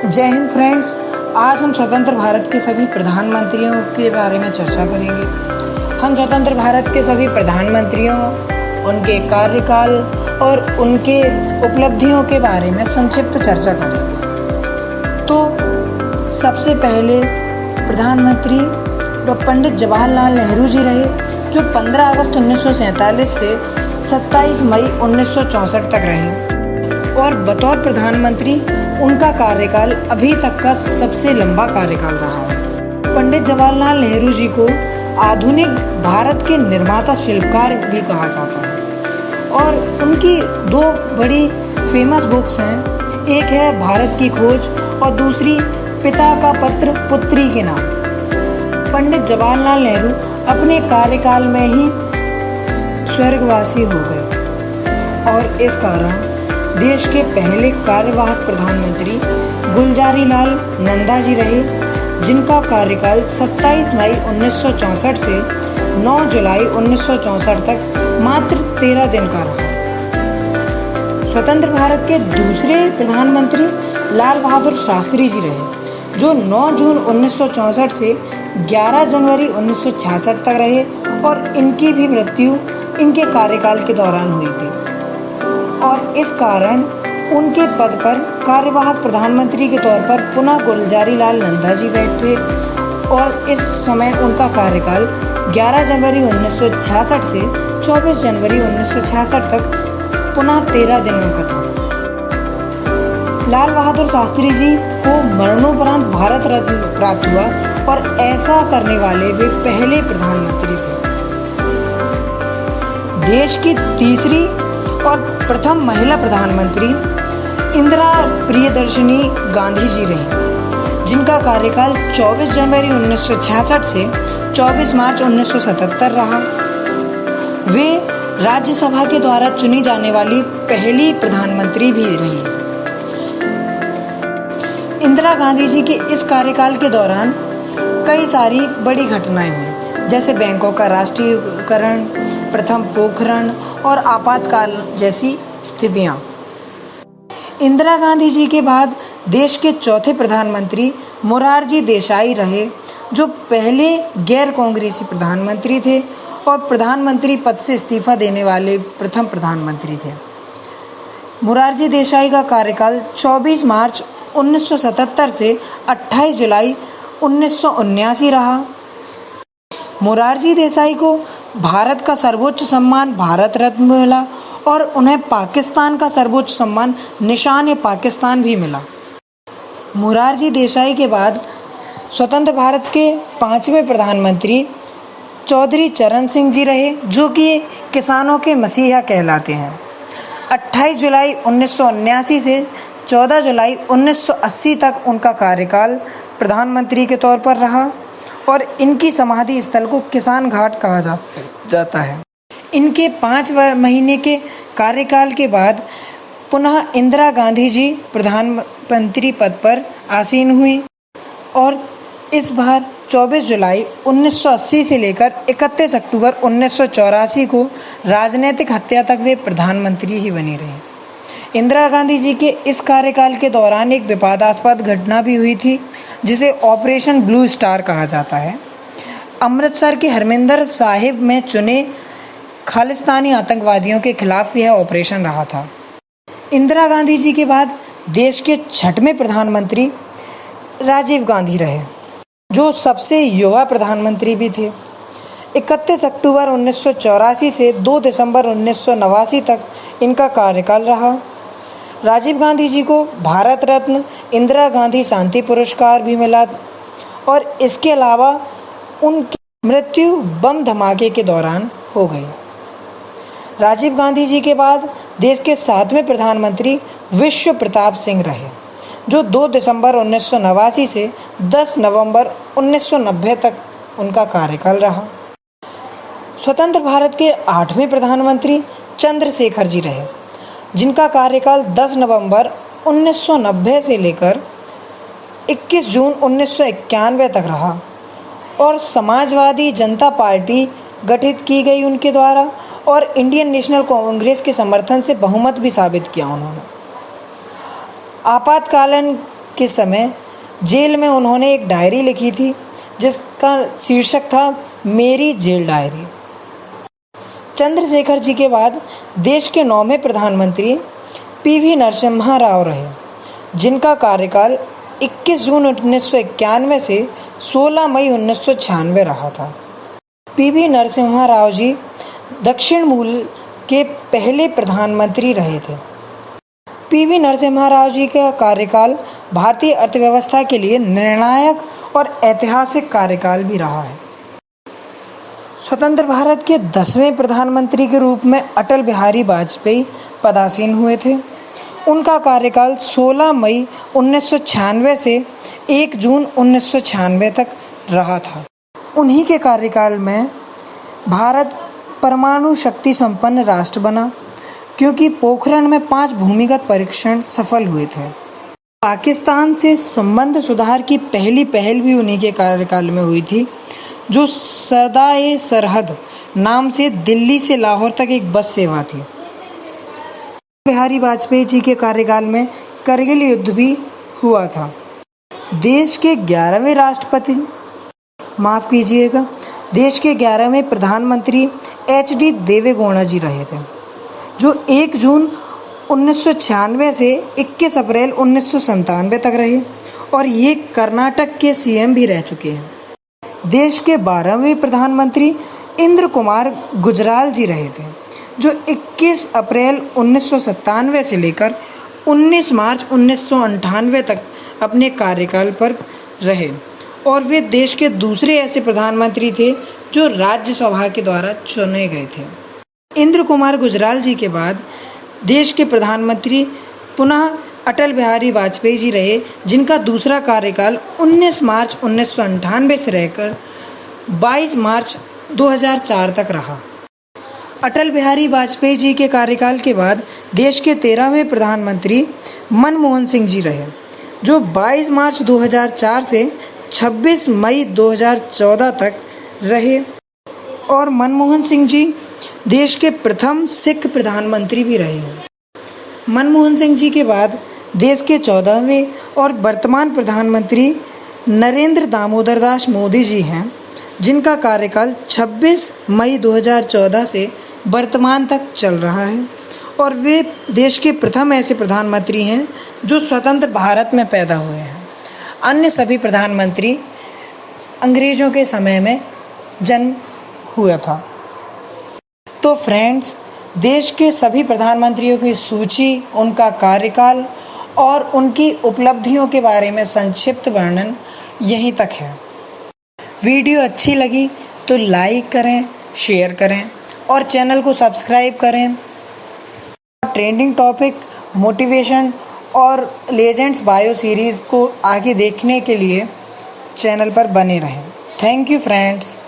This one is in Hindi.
जय हिंद फ्रेंड्स। आज हम स्वतंत्र भारत के सभी प्रधानमंत्रियों के बारे में चर्चा करेंगे। हम स्वतंत्र भारत के सभी प्रधानमंत्रियों, उनके कार्यकाल और उनके उपलब्धियों के बारे में संक्षिप्त चर्चा करेंगे। तो सबसे पहले प्रधानमंत्री पंडित जवाहरलाल नेहरू जी रहे, जो 15 अगस्त 1947 से 27 मई 1964 तक रहे और बतौर प्रधानमंत्री उनका कार्यकाल अभी तक का सबसे लंबा कार्यकाल रहा है। पंडित जवाहरलाल नेहरू जी को आधुनिक भारत के निर्माता शिल्पकार भी कहा जाता है और उनकी दो बड़ी फेमस बुक्स हैं। एक है भारत की खोज और दूसरी पिता का पत्र पुत्री के नाम। पंडित जवाहरलाल नेहरू अपने कार्यकाल में ही स्वर्गवासी हो गए और इस कारण देश के पहले कार्यवाहक प्रधानमंत्री गुलजारी लाल नंदा जी रहे, जिनका कार्यकाल 27 मई 1964 से 9 जुलाई 1964 तक मात्र 13 दिन का रहा। स्वतंत्र भारत के दूसरे प्रधानमंत्री लाल बहादुर शास्त्री जी रहे, जो 9 जून 1964 से 11 जनवरी 1966 तक रहे और इनकी भी मृत्यु इनके कार्यकाल के दौरान हुई थी और इस कारण उनके पद पर कार्यवाहक प्रधानमंत्री के तौर पर पुनः गुलजारी लाल नंदा जी बैठे और इस समय उनका कार्यकाल 11 जनवरी 1966 से 24 जनवरी 1966 तक पुनः 13 दिनों का था। लाल बहादुर शास्त्री जी को मरणोपरांत भारत रत्न प्राप्त हुआ और ऐसा करने वाले वे पहले प्रधानमंत्री थे। देश की तीसरी और प्रथम महिला प्रधानमंत्री इंदिरा प्रियदर्शिनी गांधी जी रहीं, जिनका कार्यकाल 24 जनवरी 1966 से 24 मार्च 1977 रहा। वे राज्यसभा के द्वारा चुनी जाने वाली पहली प्रधानमंत्री भी रही हैं। इंदिरा गांधी जी के इस कार्यकाल के दौरान कई सारी बड़ी घटनाएं हुई, जैसे बैंकों का राष्ट्रीयकरण, प्रथम पोखरण और आपातकाल जैसी स्थितियां। इंदिरा गांधी जी के बाद देश के चौथे प्रधानमंत्री मोरारजी देसाई रहे, जो पहले गैर कांग्रेसी प्रधानमंत्री थे और प्रधानमंत्री पद से इस्तीफा देने वाले प्रथम प्रधानमंत्री थे। मोरारजी देसाई का कार्यकाल 24 मार्च 1977 से 28 जुलाई 1979 रहा। मोरारजी देसाई को भारत का सर्वोच्च सम्मान भारत रत्न मिला और उन्हें पाकिस्तान का सर्वोच्च सम्मान निशान-ए-पाकिस्तान भी मिला। मोरारजी देसाई के बाद स्वतंत्र भारत के 5वें प्रधानमंत्री चौधरी चरण सिंह जी रहे, जो कि किसानों के मसीहा कहलाते हैं। 28 जुलाई 1979 से 14 जुलाई 1980 तक उनका कार्यकाल प्रधानमंत्री के तौर पर रहा और इनकी समाधि स्थल को किसान घाट कहा जाता है। इनके 5 महीने के कार्यकाल के बाद पुनः इंदिरा गांधी जी प्रधानमंत्री पद पर आसीन हुई और इस बार 24 जुलाई 1980 से लेकर 31 अक्टूबर 1984 को राजनीतिक हत्या तक वे प्रधानमंत्री ही बनी रही। इंदिरा गांधी जी के इस कार्यकाल के दौरान एक विवादास्पद घटना भी हुई थी, जिसे ऑपरेशन ब्लू स्टार कहा जाता है। अमृतसर के हरमिंदर साहिब में चुने खालिस्तानी आतंकवादियों के खिलाफ यह ऑपरेशन रहा था। इंदिरा गांधी जी के बाद देश के 6वें प्रधानमंत्री राजीव गांधी रहे, जो सबसे युवा प्रधानमंत्री भी थे। 31 अक्टूबर 1984 से 2 दिसंबर 1989 तक इनका कार्यकाल रहा। राजीव गांधी जी को भारत रत्न, इंदिरा गांधी शांति पुरस्कार भी मिला और इसके अलावा उनकी मृत्यु बम धमाके के दौरान हो गई। राजीव गांधी जी के बाद देश के 7वें प्रधानमंत्री विश्व प्रताप सिंह रहे, जो 2 दिसंबर 1989 से 10 नवंबर 1990 तक उनका कार्यकाल रहा। स्वतंत्र भारत के 8वें प्रधानमंत्री चंद्रशेखर जी रहे, जिनका कार्यकाल 10 नवंबर 1990 से लेकर 21 जून 1991 तक रहा और समाजवादी जनता पार्टी गठित की गई उनके द्वारा और इंडियन नेशनल कांग्रेस के समर्थन से बहुमत भी साबित किया उन्होंने। आपातकालीन के समय जेल में उन्होंने एक डायरी लिखी थी जिसका शीर्षक था मेरी जेल डायरी। चंद्रशेखर जी के बाद देश के 9वें प्रधानमंत्री पीवी नरसिम्हा राव रहे, जिनका कार्यकाल 21 जून 1991 से 16 मई 1996 रहा था। पीवी नरसिम्हा राव जी दक्षिण मूल के पहले प्रधानमंत्री रहे थे। पीवी नरसिम्हा राव जी का कार्यकाल भारतीय अर्थव्यवस्था के लिए निर्णायक और ऐतिहासिक कार्यकाल भी रहा है। स्वतंत्र भारत के 10वें प्रधानमंत्री के रूप में अटल बिहारी वाजपेयी पदासीन हुए थे। उनका कार्यकाल 16 मई 1996 से 1 जून 1996 तक रहा था। उन्हीं के कार्यकाल में भारत परमाणु शक्ति संपन्न राष्ट्र बना, क्योंकि पोखरण में 5 भूमिगत परीक्षण सफल हुए थे। पाकिस्तान से संबंध सुधार की पहली पहल भी उन्हीं के कार्यकाल में हुई थी, जो सदाए सरहद नाम से दिल्ली से लाहौर तक एक बस सेवा थी। बिहारी वाजपेयी जी के कार्यकाल में करगिल युद्ध भी हुआ था। देश के 11वें राष्ट्रपति देश के 11वें प्रधानमंत्री HD देवेगौड़ा जी रहे थे, जो 1 जून 1996 से 21 अप्रैल 1997 तक रहे और ये कर्नाटक के CM भी रह चुके हैं। देश के 12वें प्रधानमंत्री इंद्र कुमार गुजराल जी रहे थे, जो 21 अप्रैल 1997 से लेकर 19 मार्च 1998 तक अपने कार्यकाल पर रहे और वे देश के दूसरे ऐसे प्रधानमंत्री थे जो राज्यसभा के द्वारा चुने गए थे। इंद्र कुमार गुजराल जी के बाद देश के प्रधानमंत्री पुनः अटल बिहारी वाजपेयी जी रहे, जिनका दूसरा कार्यकाल 19 मार्च 1998 से रहकर 22 मार्च 2004 तक रहा। अटल बिहारी वाजपेयी जी के कार्यकाल के बाद देश के 13वें प्रधानमंत्री मनमोहन सिंह जी रहे, जो 22 मार्च 2004 से 26 मई 2014 तक रहे और मनमोहन सिंह जी देश के प्रथम सिख प्रधानमंत्री भी रहे हैं। मनमोहन सिंह जी के बाद देश के 14वें और वर्तमान प्रधानमंत्री नरेंद्र दामोदर दास मोदी जी हैं, जिनका कार्यकाल 26 मई 2014 से वर्तमान तक चल रहा है और वे देश के प्रथम ऐसे प्रधानमंत्री हैं जो स्वतंत्र भारत में पैदा हुए हैं। अन्य सभी प्रधानमंत्री अंग्रेजों के समय में जन्म हुआ था। तो फ्रेंड्स, देश के सभी प्रधानमंत्रियों की सूची, उनका कार्यकाल और उनकी उपलब्धियों के बारे में संक्षिप्त वर्णन यहीं तक है। वीडियो अच्छी लगी तो लाइक करें, शेयर करें और चैनल को सब्सक्राइब करें। ट्रेंडिंग टॉपिक, मोटिवेशन और लेजेंड्स बायो सीरीज़ को आगे देखने के लिए चैनल पर बने रहें। Thank you friends.